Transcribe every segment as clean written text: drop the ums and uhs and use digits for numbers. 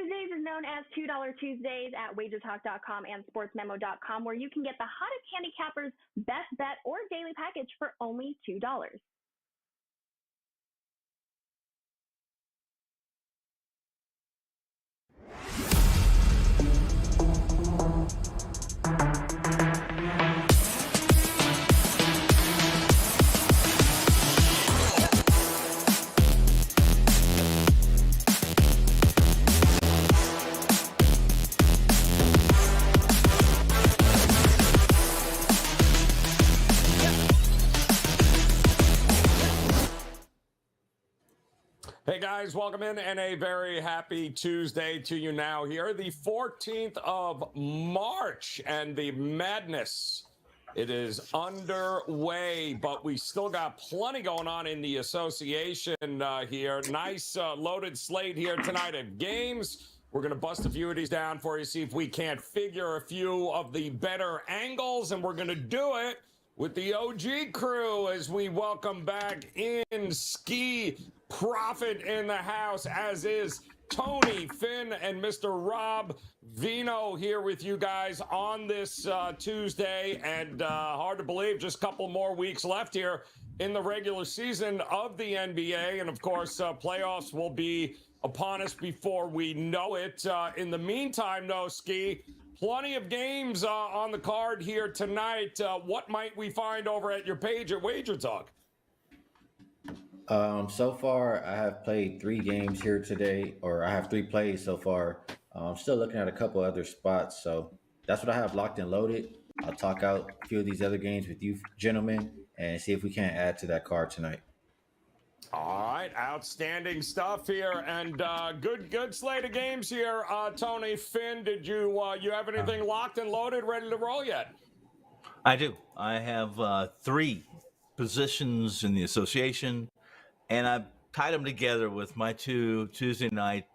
Tuesdays is known as $2 Tuesdays at WagerTalk.com and SportsMemo.com, where you can get the hottest handicappers best bet or daily package for only $2. Hey guys, welcome in and a very happy Tuesday to you now here, the 14th of March, and the madness, it is underway, but we still got plenty going on in the association here. Nice loaded slate here tonight of games. We're going to bust a few of these down for you, see if we can't figure a few of the better angles, and we're going to do it with the OG crew as we welcome back in Skee, Prophet in the house, as is Tony, Finn, and Mr. Rob Vino here with you guys on this Tuesday. And hard to believe, just a couple more weeks left here in the regular season of the NBA. And of course, playoffs will be upon us before we know it. In the meantime, though, Skee, plenty of games on the card here tonight. What might we find over at your page at WagerTalk? So far, I have played 3 games here today, or I have 3 plays so far. I'm still looking at a couple other spots, so that's what I have locked and loaded. I'll talk out a few of these other games with you gentlemen and see if we can't add to that card tonight. All right, outstanding stuff here, and good slate of games here. Tony, Finn, did you have anything locked and loaded, ready to roll yet? I do. I have 3 positions in the association, and I've tied them together with my 2 Tuesday night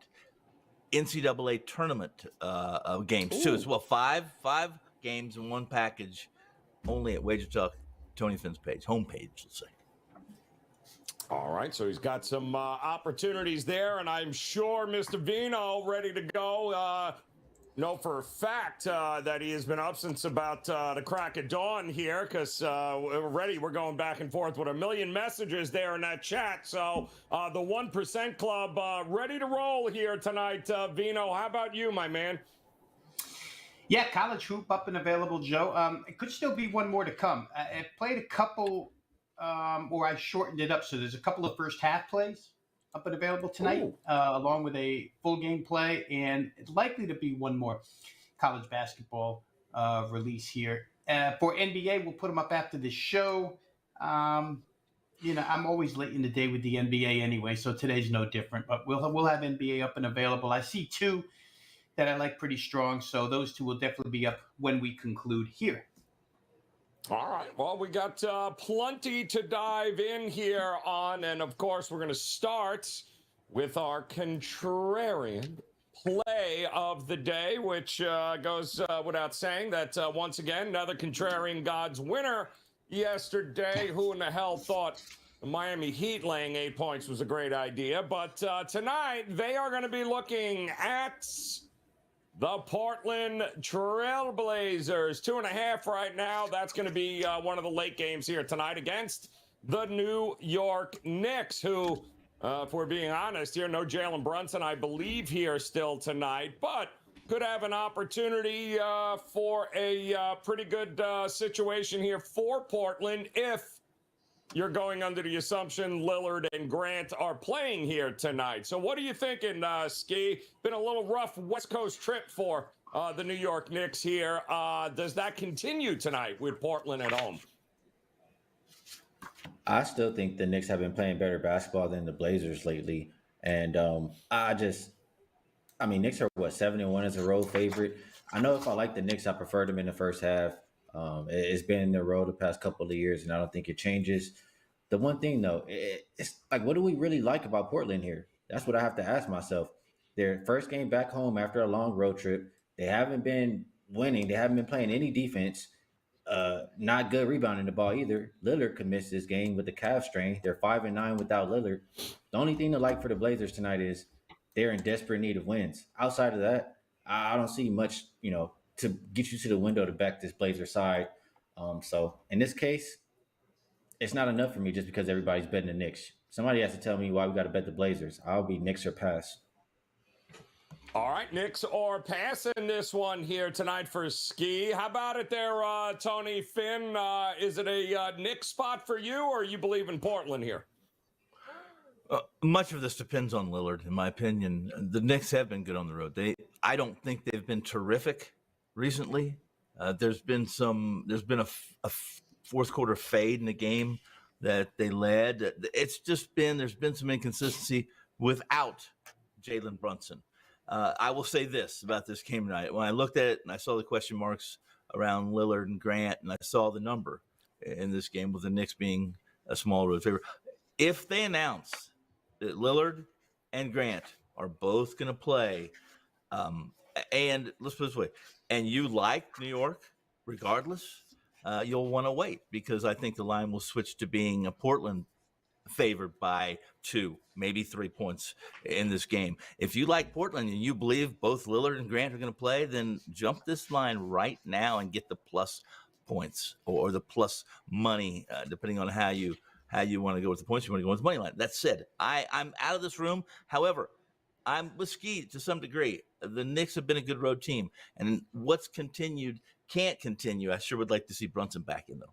NCAA tournament games too as well. 5 games in one package, only at WagerTalk, Tony Finn's page, homepage, let's say. All right, so he's got some opportunities there, and I'm sure Mr. Vino ready to go. Know for a fact that he has been up since about the crack of dawn here, because already we're going back and forth with a million messages there in that chat. So the 1% Club ready to roll here tonight. Vino, how about you, my man? Yeah, college hoop up and available, Joe. It could still be one more to come. I played a couple, or I shortened it up, so there's a couple of first half plays up and available tonight, along with a full game play, and it's likely to be one more college basketball release here. For NBA, we'll put them up after the show. I'm always late in the day with the NBA anyway, so today's no different. But we'll have NBA up and available. I see 2 that I like pretty strong, so those 2 will definitely be up when we conclude here. All right. Well, we got plenty to dive in here on. And, of course, we're going to start with our contrarian play of the day, which goes without saying that, once again, another contrarian God's winner yesterday. Who in the hell thought the Miami Heat laying 8 points was a great idea? But tonight, they are going to be looking at the Portland Trailblazers, 2.5 right now. That's going to be one of the late games here tonight against the New York Knicks, who, if we're being honest here, no Jalen Brunson, I believe, here still tonight, but could have an opportunity for a pretty good situation here for Portland if you're going under the assumption Lillard and Grant are playing here tonight. So what are you thinking, Skee? Been a little rough West Coast trip for the New York Knicks here. Does that continue tonight with Portland at home? I still think the Knicks have been playing better basketball than the Blazers lately. And Knicks are, 7-1 as a road favorite. I know if I like the Knicks, I prefer them in the first half. It's been in their road the past couple of years, and I don't think it changes. The one thing, though, it's like, what do we really like about Portland here? That's what I have to ask myself. Their first game back home after a long road trip, they haven't been winning. They haven't been playing any defense. Not good rebounding the ball either. Lillard could miss this game with the calf strain. They're 5-9 without Lillard. The only thing to like for the Blazers tonight is they're in desperate need of wins. Outside of that, I don't see much, to get you to the window to back this Blazer side. So in this case, it's not enough for me just because everybody's betting the Knicks. Somebody has to tell me why we got to bet the Blazers. I'll be Knicks or pass. All right, Knicks or pass in this one here tonight for Skee. How about it there, Tony Finn? Is it a Knicks spot for you, or you believe in Portland here? Much of this depends on Lillard, in my opinion. The Knicks have been good on the road. I don't think they've been terrific recently. There's been a fourth quarter fade in the game that they led. There's been some inconsistency without Jalen Brunson. I will say this about this game tonight. When I looked at it and I saw the question marks around Lillard and Grant, and I saw the number in this game with the Knicks being a small road favorite, if they announce that Lillard and Grant are both going to play, and let's put it this way, and you like New York regardless, you'll want to wait, because I think the line will switch to being a Portland favored by 2, maybe 3 points in this game. If you like Portland and you believe both Lillard and Grant are going to play, then jump this line right now and get the plus points or the plus money, depending on how you want to go with the points. You want to go with the money line. That said, I'm out of this room. However, I'm with Skee to some degree. The Knicks have been a good road team, and what's continued can't continue. I sure would like to see Brunson back in, though.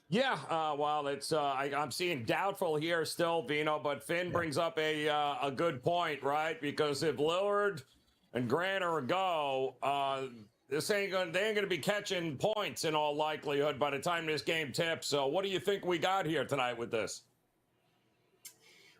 Yeah, well, it's I'm seeing doubtful here still, Vino, but Finn brings up a good point, right? Because if Lillard and Grant are a go, they ain't gonna be catching points in all likelihood by the time this game tips. So, what do you think we got here tonight with this?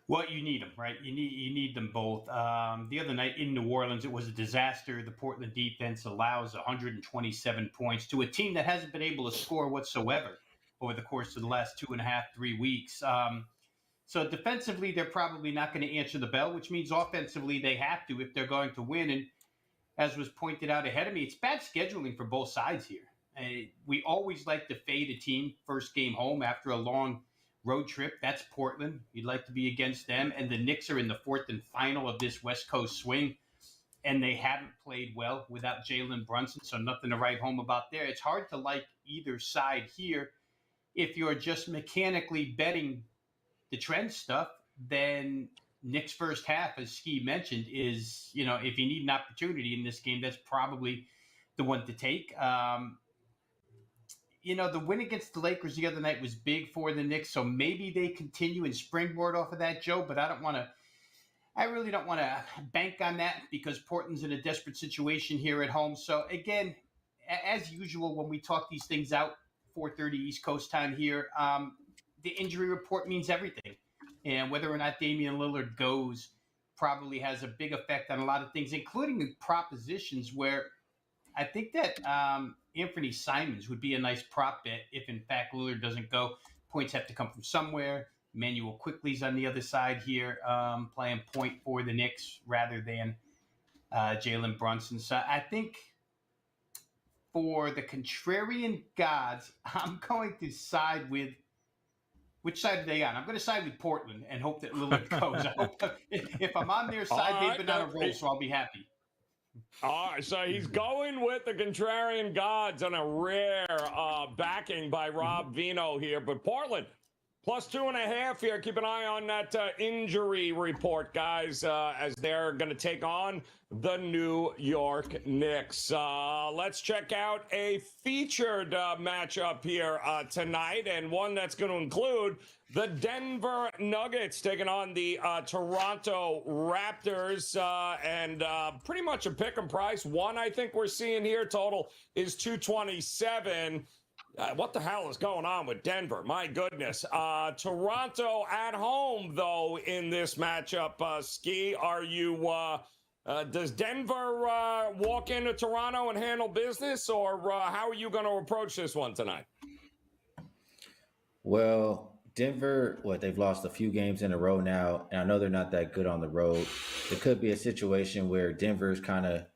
Well, you need them, right? You need them both. The other night in New Orleans, it was a disaster. The Portland defense allows 127 points to a team that hasn't been able to score whatsoever over the course of the last 2.5, 3 weeks. So defensively, they're probably not going to answer the bell, which means offensively they have to if they're going to win. And as was pointed out ahead of me, it's bad scheduling for both sides here. We always like to fade a team first game home after a long road trip. That's Portland. You'd like to be against them. And the Knicks are in the fourth and final of this West Coast swing, and they haven't played well without Jalen Brunson, so nothing to write home about there. It's hard to like either side here. If you're just mechanically betting the trend stuff, then Knicks first half, as Skee mentioned, is, if you need an opportunity in this game, that's probably the one to take. The win against the Lakers the other night was big for the Knicks, so maybe they continue and springboard off of that, Joe, but I really don't want to bank on that because Portland's in a desperate situation here at home. So again, as usual, when we talk these things out, 4:30 East Coast time here, the injury report means everything. And whether or not Damian Lillard goes probably has a big effect on a lot of things, including the propositions where I think that Anthony Simons would be a nice prop bet if, in fact, Lillard doesn't go. Points have to come from somewhere. Emmanuel Quickly's on the other side here, playing point for the Knicks rather than Jalen Brunson. So I think for the contrarian gods, I'm going to side with – which side are they on? I'm going to side with Portland and hope that Lillard goes. I hope if I'm on their side, they've been on a roll, so I'll be happy. All right, so he's going with the contrarian gods on a rare backing by Rob Vino here. But Portland, +2.5 here. Keep an eye on that injury report, guys, as they're going to take on the New York Knicks. Let's check out a featured matchup here tonight, and one that's going to include the Denver Nuggets taking on the Toronto Raptors, and pretty much a pick 'em price. One I think we're seeing here total is 227. What the hell is going on with Denver? My goodness. Toronto at home, though, in this matchup. Skee, are you does Denver walk into Toronto and handle business, or how are you going to approach this one tonight? Well, Denver, they've lost a few games in a row now, and I know they're not that good on the road. It could be a situation where Denver's kind of,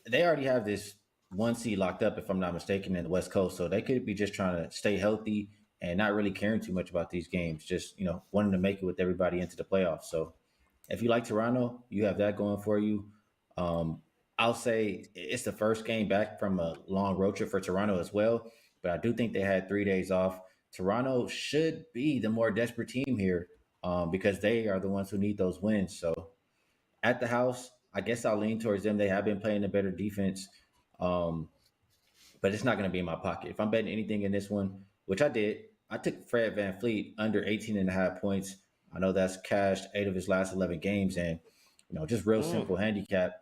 they already have this 1 seed locked up, if I'm not mistaken, in the West Coast. So they could be just trying to stay healthy and not really caring too much about these games, just, wanting to make it with everybody into the playoffs. So if you like Toronto, you have that going for you. I'll say it's the first game back from a long road trip for Toronto as well, but I do think they had 3 days off. Toronto should be the more desperate team here because they are the ones who need those wins. So at the house, I guess I'll lean towards them. They have been playing a better defense, um, but it's not going to be in my pocket. If I'm betting anything in this one, which I did, I took Fred VanVleet under 18.5 points. I know that's cashed 8 of his last 11 games, and just real simple handicap.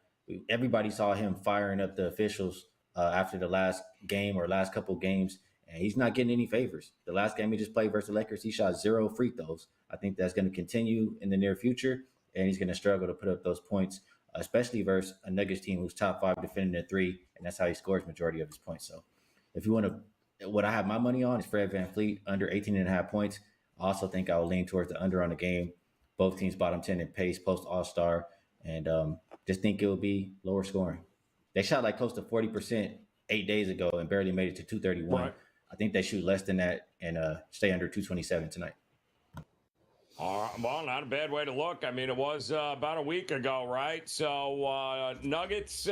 Everybody saw him firing up the officials after the last game or last couple games, and he's not getting any favors. The last game he just played versus the Lakers, he shot 0 free throws. I think that's going to continue in the near future, and he's going to struggle to put up those points, especially versus a Nuggets team who's top 5 defending at 3, and that's how he scores majority of his points. So if you want to, what I have my money on is Fred VanVleet under 18.5 points. I also think I will lean towards the under on the game. Both teams bottom 10 in pace post All-Star, and just think it will be lower scoring. They shot like close to 40% 8 days ago and barely made it to 231. Right. I think they shoot less than that and stay under 227 tonight. All right, well, not a bad way to look. I mean, it was about a week ago, right? So, Nuggets,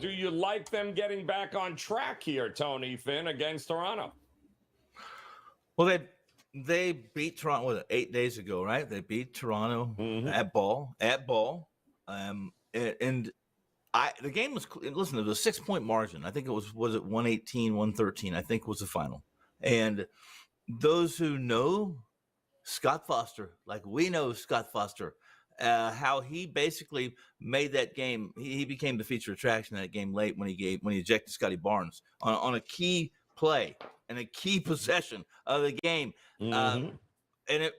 do you like them getting back on track here, Tony Finn, against Toronto? Well, they beat Toronto 8 days ago, right? They beat Toronto at ball. And the game was, listen, it was a 6-point margin. I think it was it 118, 113, I think was the final. And those who know Scott Foster, like we know Scott Foster, how he basically made that game. He became the feature attraction in that game late when he ejected Scotty Barnes on a key play and a key possession of the game. And it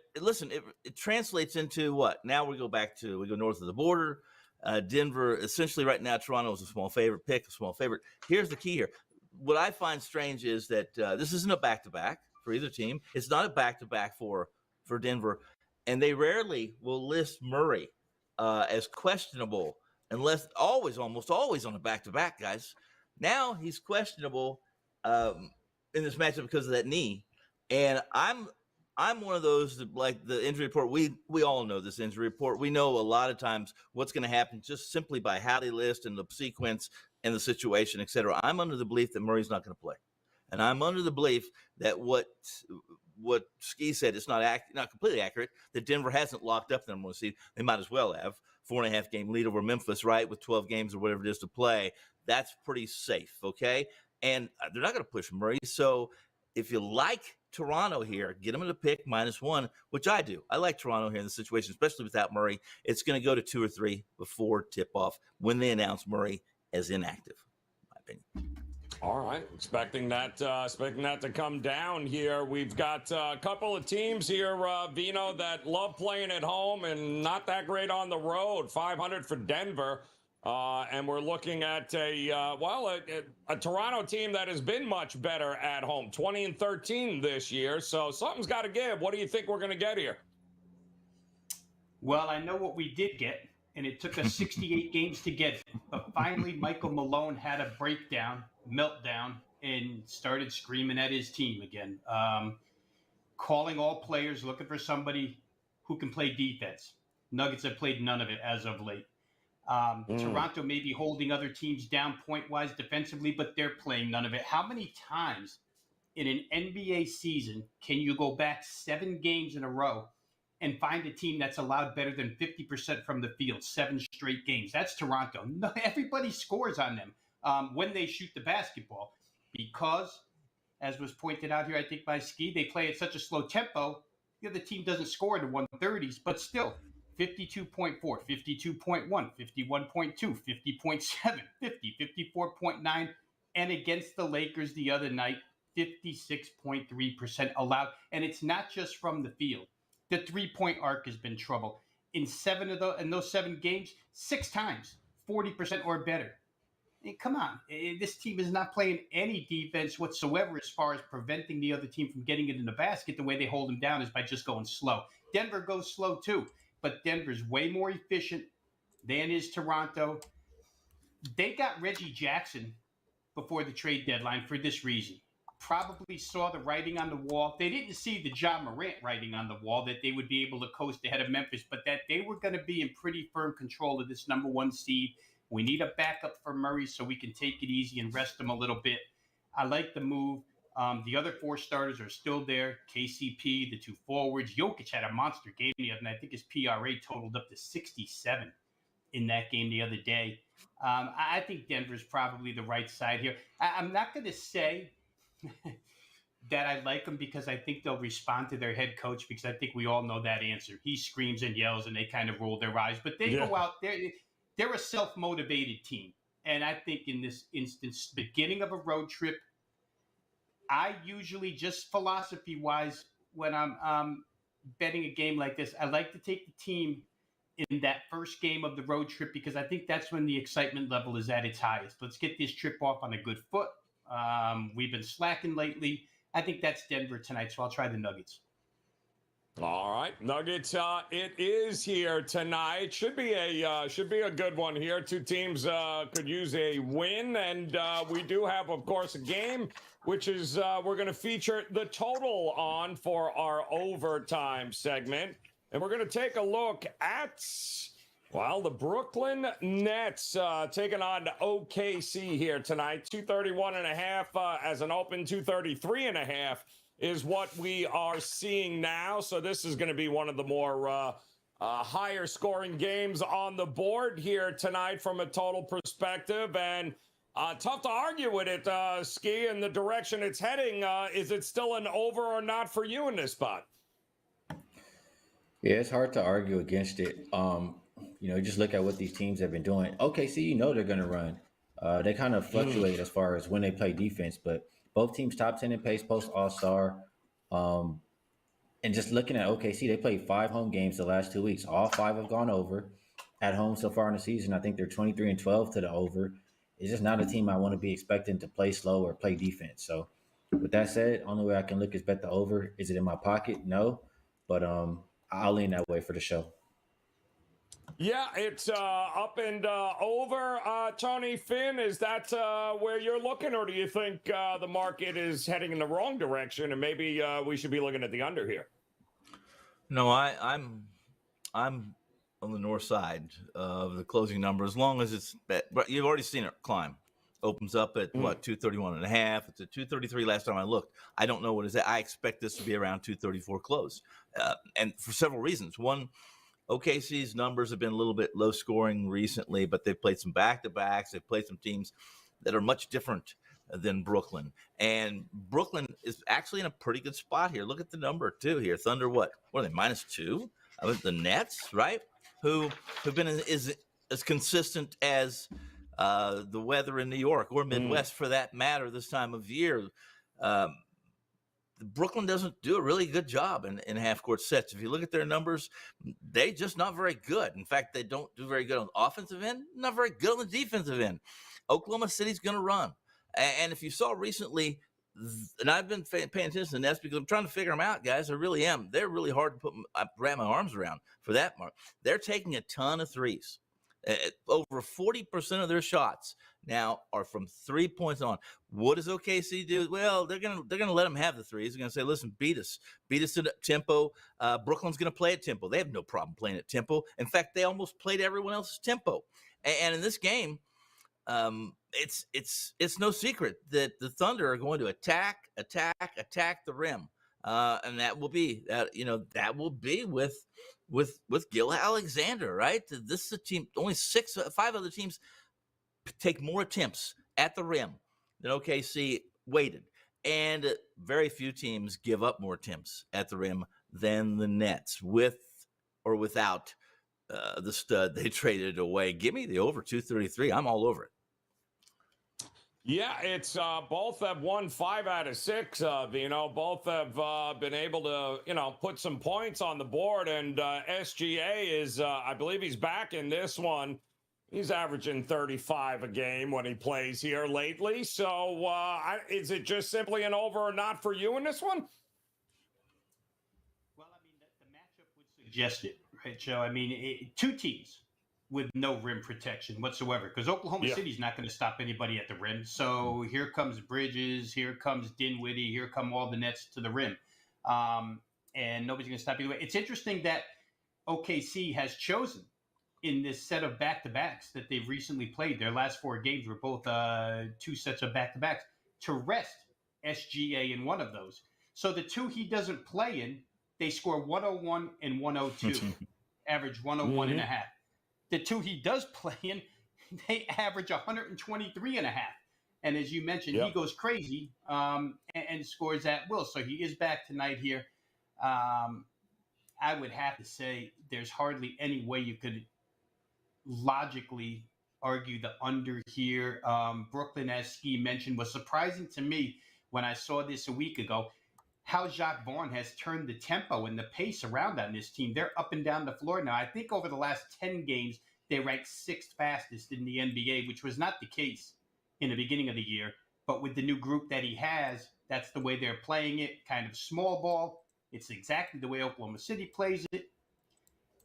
translates into what? Now we go north of the border. Denver, essentially right now, Toronto is a small favorite. Here's the key here. What I find strange is that this isn't a back-to-back for either team. It's not a back-to-back for Denver, and they rarely will list Murray as questionable unless almost always on a back-to-back, guys. Now he's questionable in this matchup because of that knee, and I'm one of those that, like the injury report, we all know this injury report. We know a lot of times what's going to happen just simply by how they list and the sequence and the situation, et cetera. I'm under the belief that Murray's not going to play, and I'm under the belief that what Skee said is not completely accurate, that Denver hasn't locked up the number one seed. They might as well have 4.5 game lead over Memphis, right, with 12 games or whatever it is to play. That's pretty safe, okay? And they're not going to push Murray. So if you like Toronto here, get them in the pick -1, which I do. I like Toronto here in this situation, especially without Murray. It's going to go to 2 or 3 before tip-off when they announce Murray as inactive, in my opinion. All right, expecting that to come down here. We've got a couple of teams here, Vino, that love playing at home and not that great on the road. 500 for Denver, and we're looking at a Toronto team that has been much better at home, 20-13 this year. So something's got to give. What do you think we're going to get here? Well, I know what we did get, and it took us 68 games to get it. But finally, Michael Malone had a meltdown, and started screaming at his team again. Calling all players, looking for somebody who can play defense. Nuggets have played none of it as of late. Toronto may be holding other teams down point-wise defensively, but they're playing none of it. How many times in an NBA season can you go back 7 games in a row and find a team that's allowed better than 50% from the field, 7 straight games? That's Toronto. No, everybody scores on them when they shoot the basketball because, as was pointed out here, I think by Skee, they play at such a slow tempo, the other team doesn't score in the 130s, but still 52.4, 52.1, 51.2, 50.7, 50, 54.9, and against the Lakers the other night, 56.3% allowed. And it's not just from the field. The three-point arc has been trouble. In those 7 games, 6 times, 40% or better. I mean, come on. This team is not playing any defense whatsoever as far as preventing the other team from getting it in the basket. The way they hold them down is by just going slow. Denver goes slow too, but Denver's way more efficient than is Toronto. They got Reggie Jackson before the trade deadline for this reason. probably saw the writing on the wall. They didn't see the Ja Morant writing on the wall that they would be able to coast ahead of Memphis, but that they were going to be in pretty firm control of this number 1 seed. We need a backup for Murray so we can take it easy and rest him a little bit. I like the move. The other 4 starters are still there. KCP, the 2 forwards. Jokic had a monster game the other night. I think his PRA totaled up to 67 in that game the other day. I think Denver's probably the right side here. I'm not going to say that I like them because I think they'll respond to their head coach, because I think we all know that answer. He screams and yells and they kind of roll their eyes. But they go out there. They're a self-motivated team. And I think in this instance, beginning of a road trip, I usually, just philosophy-wise, when I'm betting a game like this, I like to take the team in that first game of the road trip, because I think that's when the excitement level is at its highest. Let's get this trip off on a good foot. We've been slacking lately. I think that's Denver tonight, so I'll try the Nuggets. All right, Nuggets. It is here tonight. Should be a good one here. 2 teams could use a win, and we do have, of course, a game which is we're going to feature the total on for our overtime segment, and we're going to take a look at, well, the Brooklyn Nets taking on OKC here tonight. 231.5 as an open, 233.5. is what we are seeing now. So this is going to be one of the more higher scoring games on the board here tonight from a total perspective. And tough to argue with it, Skee, in the direction it's heading. Is it still an over or not for you in this spot? Yeah, it's hard to argue against it. Just look at what these teams have been doing. OKC, they're going to run. They kind of fluctuate as far as when they play defense, but both teams top 10 in pace post All-Star. And just looking at OKC, they played 5 home games the last 2 weeks. All 5 have gone over at home so far in the season. I think they're 23-12 to the over. It's just not a team I want to be expecting to play slow or play defense. So with that said, only way I can look is bet the over. Is it in my pocket? No. But I'll lean that way for the show. Yeah, it's up and over. Tony, Finn, is that where you're looking, or do you think the market is heading in the wrong direction and maybe we should be looking at the under here? No, I'm on the north side of the closing number, as long as it's bet. But you've already seen it climb. Opens up at 231.5. It's at 233 last time I looked. I don't know what is that. I expect this to be around 234 close, and for several reasons. One, OKC's numbers have been a little bit low scoring recently, but they've played some back-to-backs. They've played some teams that are much different than Brooklyn. And Brooklyn is actually in a pretty good spot here. Look at the number, too, here. Thunder, what are they, -2? The Nets, right, who have been as consistent as the weather in New York or Midwest, for that matter, this time of year. Brooklyn doesn't do a really good job in half-court sets. If you look at their numbers, they're just not very good. In fact, they don't do very good on the offensive end, not very good on the defensive end. Oklahoma City's going to run. And if you saw recently, and I've been paying attention to the Nets because I'm trying to figure them out, guys. I really am. They're really hard to wrap my arms around for that mark. They're taking a ton of threes. Over 40% of their shots now are from 3 points on. What does OKC do? Well, they're gonna let them have the threes. They're gonna say, "Listen, beat us to the tempo." Brooklyn's gonna play at tempo. They have no problem playing at tempo. In fact, they almost played everyone else's tempo. And in this game, it's no secret that the Thunder are going to attack the rim, and that will be with Gil Alexander, right? This is a team. Only 5 other teams take more attempts at the rim than OKC weighted, and very few teams give up more attempts at the rim than the Nets, with or without the stud they traded away. Give me the over 233. I'm all over it. Yeah, it's both have won 5 out of 6. Both have been able to, put some points on the board. And SGA is, I believe he's back in this one. He's averaging 35 a game when he plays here lately. So is it just simply an over or not for you in this one? Well, I mean, the matchup would suggest it, right, Joe? I mean, 2 teams with no rim protection whatsoever, because Oklahoma City's not going to stop anybody at the rim. So here comes Bridges, here comes Dinwiddie, here come all the Nets to the rim. And nobody's going to stop either way. It's interesting that OKC has chosen in this set of back-to-backs that they've recently played. Their last 4 games were both 2 sets of back-to-backs to rest SGA in one of those. So the 2 he doesn't play in, they score 101 and 102, average 101 and a half. The 2 he does play in, they average 123 and a half. And as you mentioned, he goes crazy and scores at will. So he is back tonight here. I would have to say there's hardly any way you could logically argue the under here. Brooklyn, as Skee mentioned, was surprising to me when I saw this a week ago, how Jacques Vaughn has turned the tempo and the pace around on this team. They're up and down the floor now. I think over the last 10 games, they ranked 6th fastest in the NBA, which was not the case in the beginning of the year. But with the new group that he has, that's the way they're playing it, kind of small ball. It's exactly the way Oklahoma City plays it.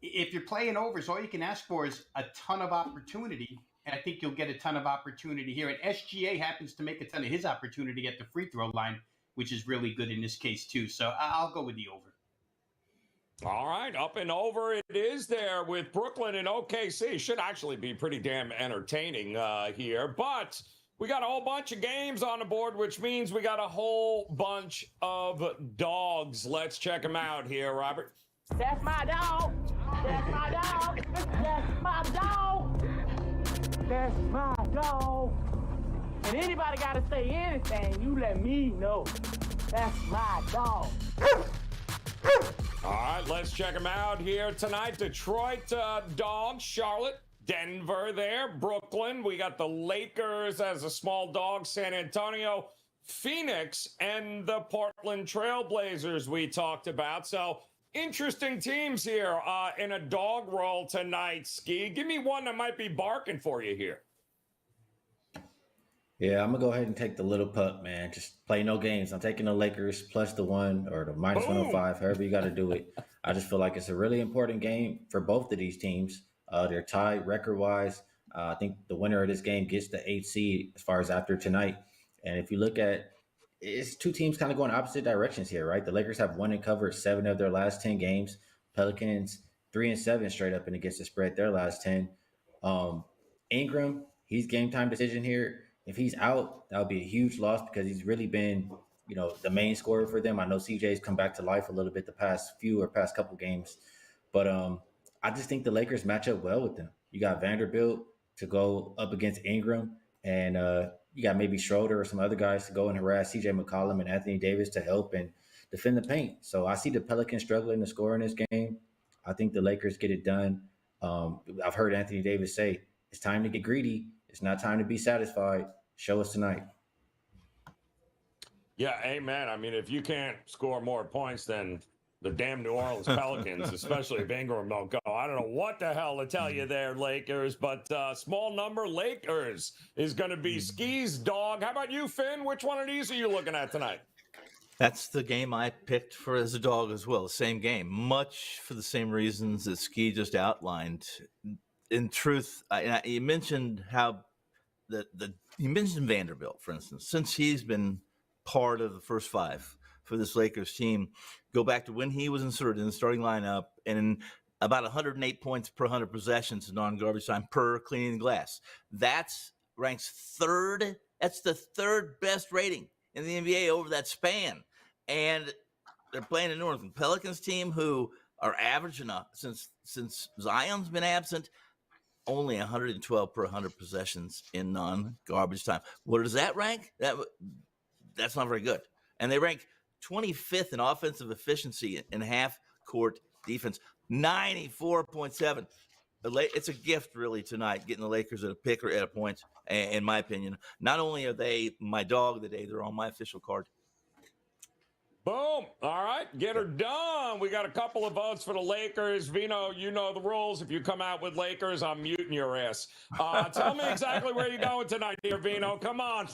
If you're playing overs, all you can ask for is a ton of opportunity, and I think you'll get a ton of opportunity here. And SGA happens to make a ton of his opportunity at the free throw line, which is really good in this case too. So I'll go with the over. All right, up and over it is there with Brooklyn and OKC. Should actually be pretty damn entertaining here. But we got a whole bunch of games on the board, which means we got a whole bunch of dogs. Let's check them out here, Robert. That's my dog. That's my dog. That's my dog. That's my dog. And anybody got to say anything, you let me know. That's my dog. All right, let's check them out here tonight. Detroit dogs, Charlotte, Denver there, Brooklyn. We got the Lakers as a small dog, San Antonio, Phoenix, and the Portland Trailblazers we talked about. So interesting teams here in a dog roll tonight, Skee. Give me one that might be barking for you here. Yeah, I'm going to go ahead and take the little pup, man. Just play no games. I'm taking the Lakers plus the 1 or the minus 105, however you got to do it. I just feel like it's a really important game for both of these teams. They're tied record-wise. I think the winner of this game gets the 8th seed as far as after tonight. And if you look at it's 2 teams kind of going opposite directions here, right? The Lakers have won and covered 7 of their last 10 games. Pelicans 3-7 straight up and against the spread their last 10. Ingram, he's game time decision here. If he's out, that would be a huge loss because he's really been, the main scorer for them. I know CJ's come back to life a little bit the past couple games, but I just think the Lakers match up well with them. You got Vanderbilt to go up against Ingram, and you got maybe Schroeder or some other guys to go and harass CJ McCollum and Anthony Davis to help and defend the paint. So I see the Pelicans struggling to score in this game. I think the Lakers get it done. I've heard Anthony Davis say, it's time to get greedy. It's not time to be satisfied. Show us tonight. Yeah, amen. I mean, if you can't score more points than the damn New Orleans Pelicans, especially if Ingram don't go, I don't know what the hell to tell you there, Lakers. But small number Lakers is going to be Skee's dog. How about you, Finn? Which one of these are you looking at tonight? That's the game I picked for as a dog as well. Same game, much for the same reasons that Skee just outlined. In truth, you mentioned how you mentioned Vanderbilt, for instance, since he's been part of the first 5 for this Lakers team. Go back to when he was inserted in the starting lineup and about 108 points per 100 possessions in non-garbage time per cleaning the glass. That's ranks 3rd. That's the 3rd best rating in the NBA over that span. And they're playing a New Orleans Pelicans team who are averaging since Zion's been absent, only 112 per 100 possessions in non-garbage time. What does that rank? That's not very good. And they rank 25th in offensive efficiency in half-court defense, 94.7. It's a gift, really, tonight, getting the Lakers at a pick or at a point, in my opinion. Not only are they my dog of the day, they're on my official card. Boom. All right. Get her done. We got a couple of votes for the Lakers. Vino, you know the rules. If you come out with Lakers, I'm muting your ass. Tell me exactly where you're going tonight, dear Vino. Come on.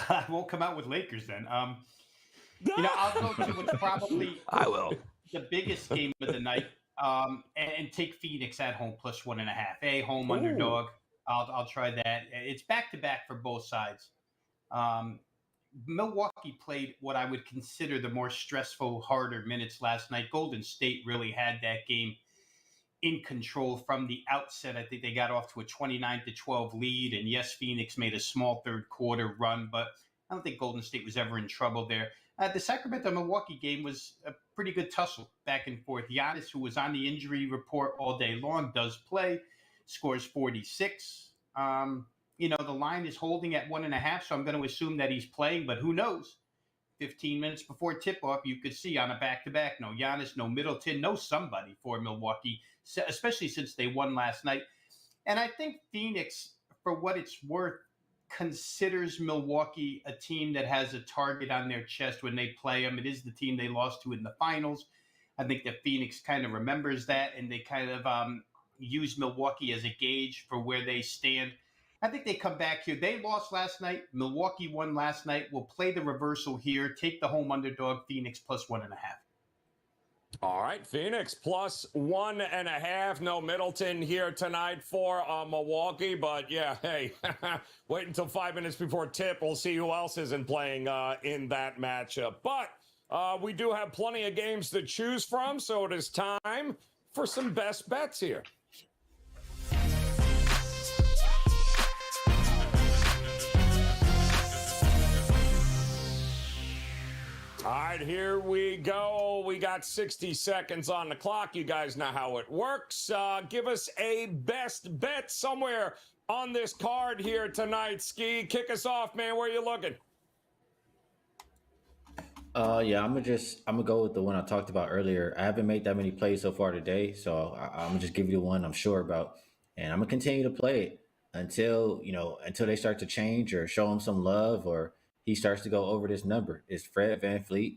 I won't come out with Lakers then. I'll go to what's probably I will. the biggest game of the night. and take Phoenix at home plus 1.5. Home underdog. I'll try that. It's back to back for both sides. Milwaukee played what I would consider the more stressful, harder minutes last night. Golden State really had that game in control from the outset. I think they got off to a 29-12 lead. And yes, Phoenix made a small third quarter run, but I don't think Golden State was ever in trouble there. The Sacramento-Milwaukee game was a pretty good tussle back and forth. Giannis, who was on the injury report all day long, does play, scores 46. The line is holding at 1.5, so I'm going to assume that he's playing, but who knows? 15 minutes before tip-off, you could see on a back-to-back, no Giannis, no Middleton, no somebody for Milwaukee, especially since they won last night. And I think Phoenix, for what it's worth, considers Milwaukee a team that has a target on their chest when they play them. It is the team they lost to in the finals. I think that Phoenix kind of remembers that, and they kind of use Milwaukee as a gauge for where they stand. I think they come back here. They lost last night. Milwaukee won last night. We'll play the reversal here. Take the home underdog, Phoenix plus 1.5. All right, Phoenix plus 1.5. No Middleton here tonight for Milwaukee, but yeah, hey, wait until 5 minutes before tip. We'll see who else isn't playing in that matchup. But we do have plenty of games to choose from, so it is time for some best bets here. All right, here we go. We got 60 seconds on the clock. You guys know how it works. Give us a best bet somewhere on this card here tonight. Skee, kick us off, man. Where are you looking? Yeah, I'm gonna go with the one I talked about earlier. I haven't made that many plays so far today, so I'm gonna just give you the one I'm sure about, and I'm gonna continue to play it until they start to change or show him some love or he starts to go over this number. It's Fred VanVleet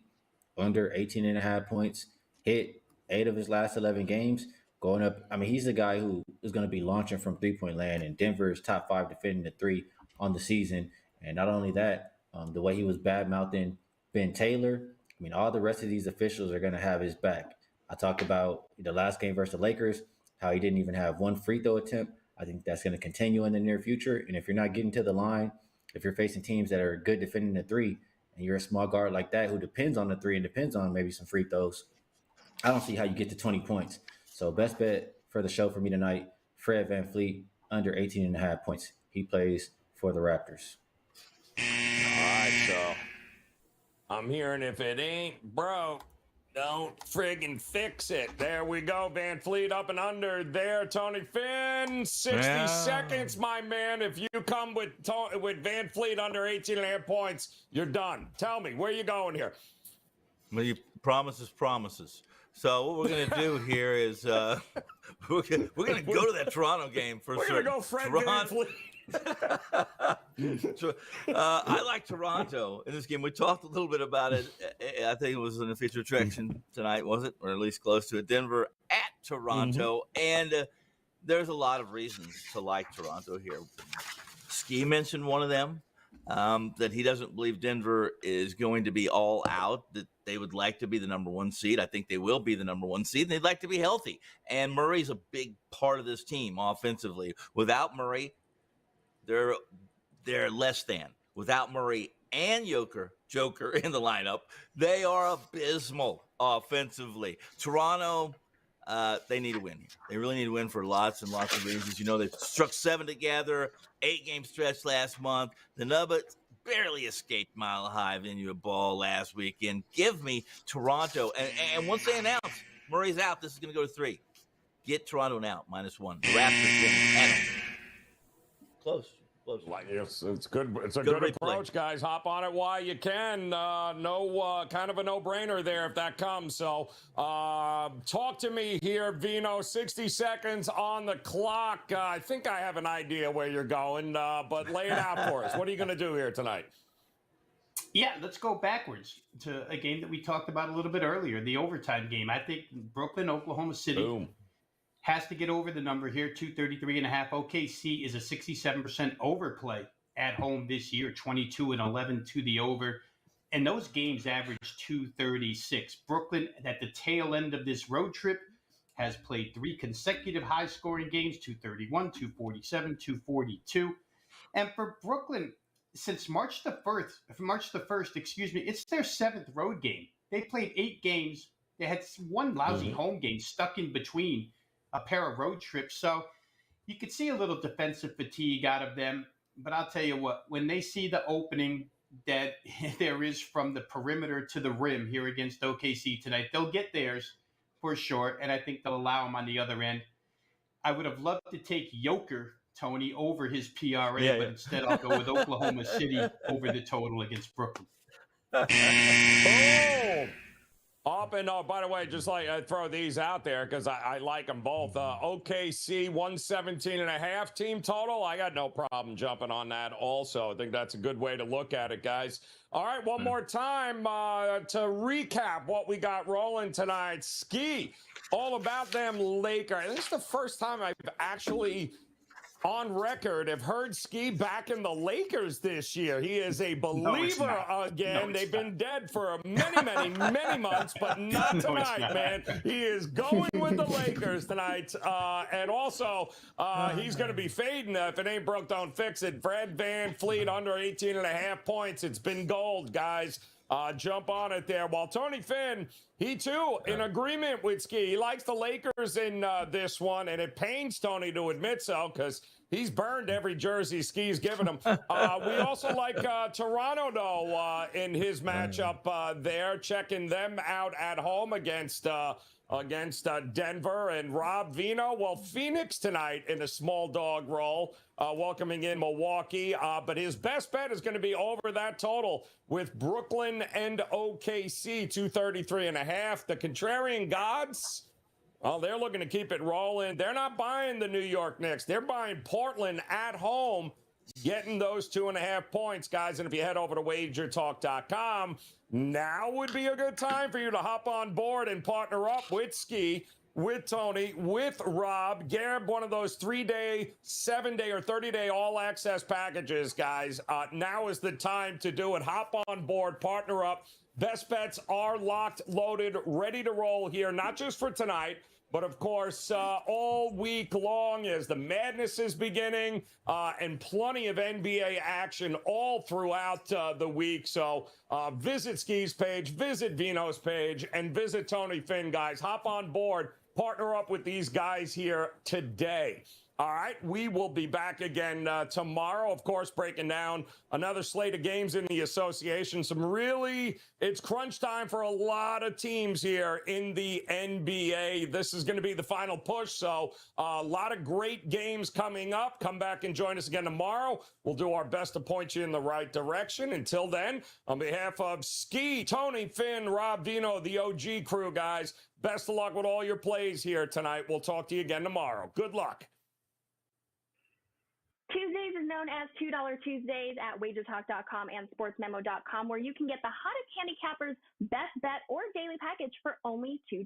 under 18.5 points, hit 8 of his last 11 games, going up. I mean, he's the guy who is going to be launching from three-point land, and Denver is top 5 defending the three on the season. And not only that, the way he was bad-mouthing Ben Taylor, I mean, all the rest of these officials are going to have his back. I talked about the last game versus the Lakers, how he didn't even have one free throw attempt. I think that's going to continue in the near future. And if you're not getting to the line, if you're facing teams that are good defending the three, and you're a small guard like that who depends on the three and depends on maybe some free throws, I don't see how you get to 20 points. So best bet for the show for me tonight, Fred VanVleet under 18.5 points. He plays for the Raptors. All right, so I'm hearing if it ain't broke, don't friggin' fix it. There we go. VanVleet up and under there. Tony Finn, 60 seconds, my man. If you come with VanVleet under 18.5 points, you're done. Tell me, where you going here? Well, you promises. So what we're going to do here is we're going to go to that Toronto game for We're going to go Fred VanVleet. I like Toronto in this game. We talked a little bit about it. I think it was an official attraction tonight, was it? Or at least close to it. Denver at Toronto. Mm-hmm. And there's a lot of reasons to like Toronto here. Skee mentioned one of them, that he doesn't believe Denver is going to be all out, that they would like to be the number 1 seed. I think they will be the number 1 seed, and they'd like to be healthy. And Murray's a big part of this team offensively. Without Murray, they're less than. Without Murray and Joker in the lineup, they are abysmal offensively. Toronto, they need to win here. They really need to win for lots and lots of reasons. You know, they struck 7 together, 8-game stretch last month. The Nuggets barely escaped Mile High venue of ball last weekend. Give me Toronto. And once they announce Murray's out, this is going to go to 3. Get Toronto out, -1. Raptors win at home. Close. It's good. It's a good approach, guys. Hop on it while you can. Kind of a no-brainer there if that comes. So talk to me here, Vino. 60 seconds on the clock. I think I have an idea where you're going, but lay it out for us. What are you going to do here tonight? Yeah, let's go backwards to a game that we talked about a little bit earlier, the overtime game. I think Brooklyn, Oklahoma City. Boom. Has to get over the number here, 233.5. OKC is a 67% overplay at home this year, 22-11 to the over. And those games average 236. Brooklyn, at the tail end of this road trip, has played 3 consecutive high-scoring games, 231, 247, 242. And for Brooklyn, since March the 1st, it's their 7th road game. They played 8 games. They had one lousy home game stuck in between a pair of road trips. So you could see a little defensive fatigue out of them. But I'll tell you what, when they see the opening that there is from the perimeter to the rim here against OKC tonight, they'll get theirs for sure. And I think they'll allow them on the other end. I would have loved to take Joker, Tony, over his PRA, but instead I'll go with Oklahoma City over the total against Brooklyn. Oh! And by the way, just like I throw these out there because I like them both. OKC 117.5 team total. I got no problem jumping on that also. I think that's a good way to look at it, guys. All right, one more time to recap what we got rolling tonight. Skee, all about them Lakers. This is the first time I've actually on record have heard Skee back in the Lakers this year. He is a believer again. They've been dead for many months, but not tonight, man. He is going with the Lakers tonight. And also, he's going to be fading. If it ain't broke, don't fix it. Fred VanVleet under 18.5 points. It's been gold, guys. Jump on it there. While Tony Finn, he too in agreement with Skee. He likes the Lakers in this one, and it pains Tony to admit so because he's burned every jersey Skee's given him. We also like Toronto, though, in his matchup there, checking them out at home against Denver and Rob Vino. Well, Phoenix tonight in a small dog role, welcoming in Milwaukee. But his best bet is going to be over that total with Brooklyn and OKC, 233.5. The contrarian gods, well, they're looking to keep it rolling. They're not buying the New York Knicks. They're buying Portland at home, getting those 2.5 points, guys. And if you head over to WagerTalk.com, now would be a good time for you to hop on board and partner up with Skee, with Tony, with Rob. Grab one of those 3-day, 7-day, or 30-day all-access packages, guys. Now is the time to do it. Hop on board, partner up. Best bets are locked, loaded, ready to roll here, not just for tonight, but of course, all week long as the madness is beginning and plenty of NBA action all throughout the week. So visit Skee's page, visit Vino's page, and visit Tony Finn, guys. Hop on board, partner up with these guys here today. All right, we will be back again tomorrow, of course, breaking down another slate of games in the association. It's crunch time for a lot of teams here in the NBA. This is going to be the final push, so a lot of great games coming up. Come back and join us again tomorrow. We'll do our best to point you in the right direction. Until then, on behalf of Skee, Tony, Finn, Rob, Dino, the OG crew, guys, best of luck with all your plays here tonight. We'll talk to you again tomorrow. Good luck. Tuesdays is known as $2 Tuesdays at WagerTalk.com and SportsMemo.com, where you can get the hottest handicappers, best bet, or daily package for only $2.